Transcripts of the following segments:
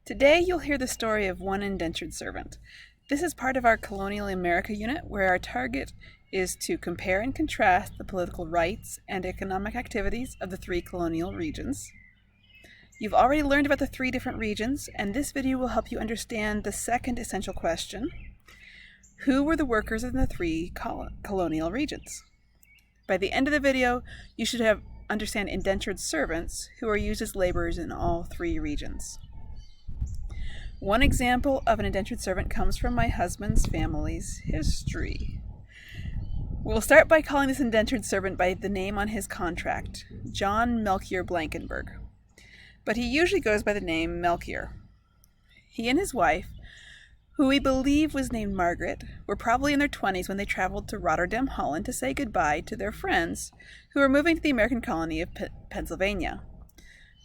Today you'll hear the story of one indentured servant. This is part of our Colonial America unit where our target is to compare and contrast the political rights and economic activities of the three colonial regions. You've already learned about the three different regions, and this video will help you understand the second essential question. Who were the workers in the three colonial regions? By the end of the video, you should understand indentured servants who are used as laborers in all three regions. One example of an indentured servant comes from my husband's family's history. We'll start by calling this indentured servant by the name on his contract, Johan Melchior Blanckenberg. But he usually goes by the name Melchior. He and his wife, who we believe was named Margaret, were probably in their 20s when they traveled to Rotterdam, Holland to say goodbye to their friends who were moving to the American colony of Pennsylvania.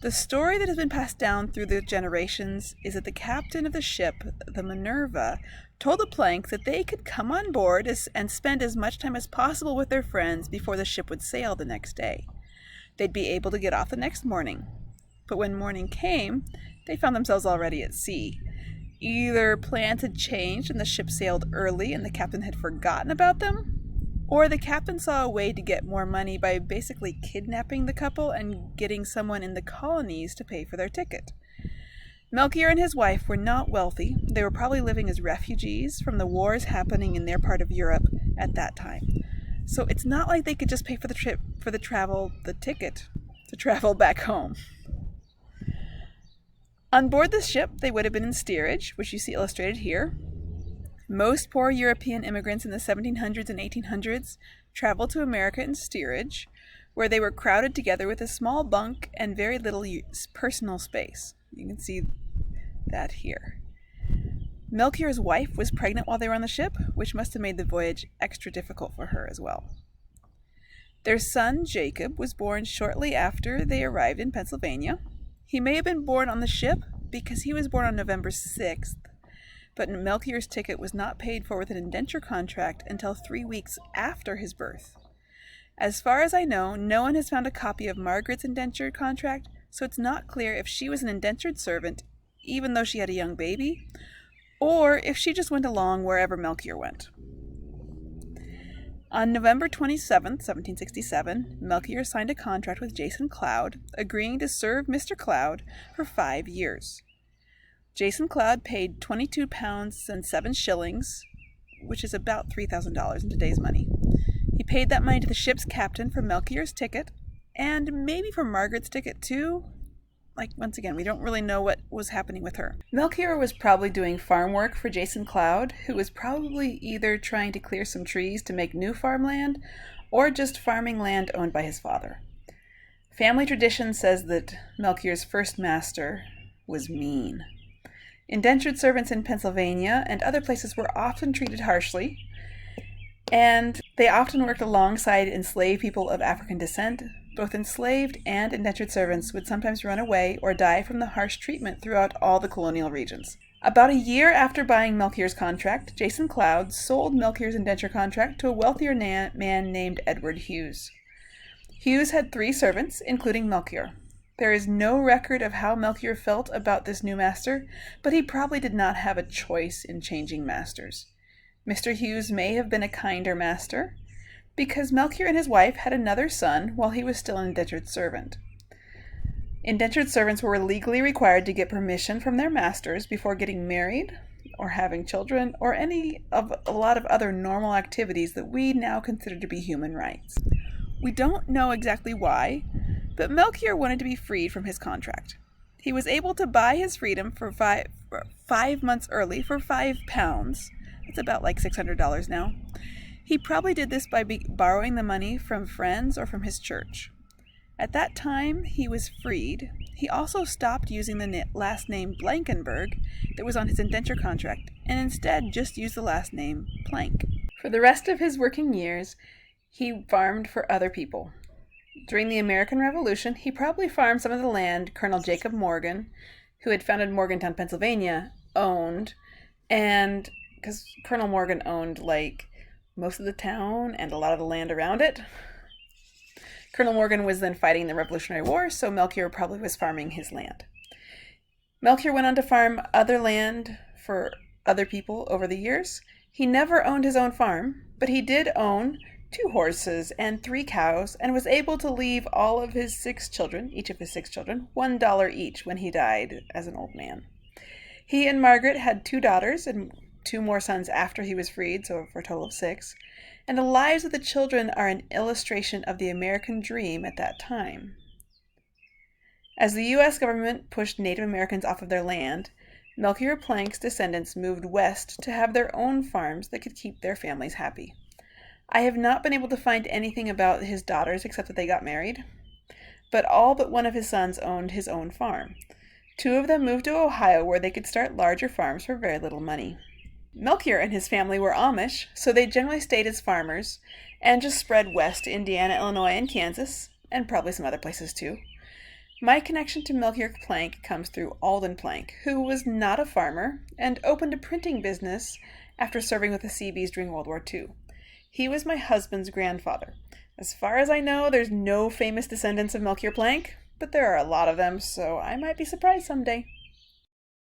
The story that has been passed down through the generations is that the captain of the ship, the Minerva, told the Plank that they could come on board and spend as much time as possible with their friends before the ship would sail the next day. They'd be able to get off the next morning. But when morning came, they found themselves already at sea. Either plans had changed and the ship sailed early and the captain had forgotten about them, or the captain saw a way to get more money by basically kidnapping the couple and getting someone in the colonies to pay for their ticket. Melchior and his wife were not wealthy. They were probably living as refugees from the wars happening in their part of Europe at that time. So it's not like they could just pay for the ticket to travel back home. On board the ship, they would have been in steerage, which you see illustrated here. Most poor European immigrants in the 1700s and 1800s traveled to America in steerage, where they were crowded together with a small bunk and very little personal space. You can see that here. Melchior's wife was pregnant while they were on the ship, which must have made the voyage extra difficult for her as well. Their son, Jacob, was born shortly after they arrived in Pennsylvania. He may have been born on the ship because he was born on November 6th, but Melchior's ticket was not paid for with an indenture contract until 3 weeks after his birth. As far as I know, no one has found a copy of Margaret's indenture contract, so it's not clear if she was an indentured servant, even though she had a young baby, or if she just went along wherever Melchior went. On November 27, 1767, Melchior signed a contract with Jason Cloud, agreeing to serve Mr. Cloud for 5 years. Jason Cloud paid £22 and 7 shillings, which is about $3,000 in today's money. He paid that money to the ship's captain for Melchior's ticket, and maybe for Margaret's ticket too. Once again, we don't really know what was happening with her. Melchior was probably doing farm work for Jason Cloud, who was probably either trying to clear some trees to make new farmland, or just farming land owned by his father. Family tradition says that Melchior's first master was mean. Indentured servants in Pennsylvania and other places were often treated harshly, and they often worked alongside enslaved people of African descent. Both enslaved and indentured servants would sometimes run away or die from the harsh treatment throughout all the colonial regions. About a year after buying Melchior's contract, Jason Cloud sold Melchior's indenture contract to a wealthier man named Edward Hughes. Hughes had 3 servants, including Melchior. There is no record of how Melchior felt about this new master, but he probably did not have a choice in changing masters. Mr. Hughes may have been a kinder master, because Melchior and his wife had another son while he was still an indentured servant. Indentured servants were legally required to get permission from their masters before getting married, or having children, or a lot of other normal activities that we now consider to be human rights. We don't know exactly why, but Melchior wanted to be freed from his contract. He was able to buy his freedom for 5 months early for £5. It's about like $600 now. He probably did this by borrowing the money from friends or from his church. At that time he was freed. He also stopped using the last name Blanckenburg that was on his indenture contract and instead just used the last name Plank. For the rest of his working years, he farmed for other people. During the American Revolution, he probably farmed some of the land Colonel Jacob Morgan, who had founded Morgantown, Pennsylvania, owned, and because Colonel Morgan owned most of the town and a lot of the land around it. Colonel Morgan was then fighting the Revolutionary War, so Melchior probably was farming his land. Melchior went on to farm other land for other people over the years. He never owned his own farm, but he did own 2 horses and 3 cows, and was able to leave all of his 6 children, each of his 6 children, $1 each when he died as an old man. He and Margaret had 2 daughters and 2 more sons after he was freed, so for a total of 6. And the lives of the children are an illustration of the American dream at that time. As the U.S. government pushed Native Americans off of their land, Melchior Plank's descendants moved west to have their own farms that could keep their families happy. I have not been able to find anything about his daughters except that they got married, but all but one of his sons owned his own farm. 2 of them moved to Ohio where they could start larger farms for very little money. Melchior and his family were Amish, so they generally stayed as farmers and just spread west to Indiana, Illinois, and Kansas, and probably some other places too. My connection to Melchior Plank comes through Alden Plank, who was not a farmer and opened a printing business after serving with the Seabees during World War II. He was my husband's grandfather. As far as I know, there's no famous descendants of Melchior Plank, but there are a lot of them, so I might be surprised someday.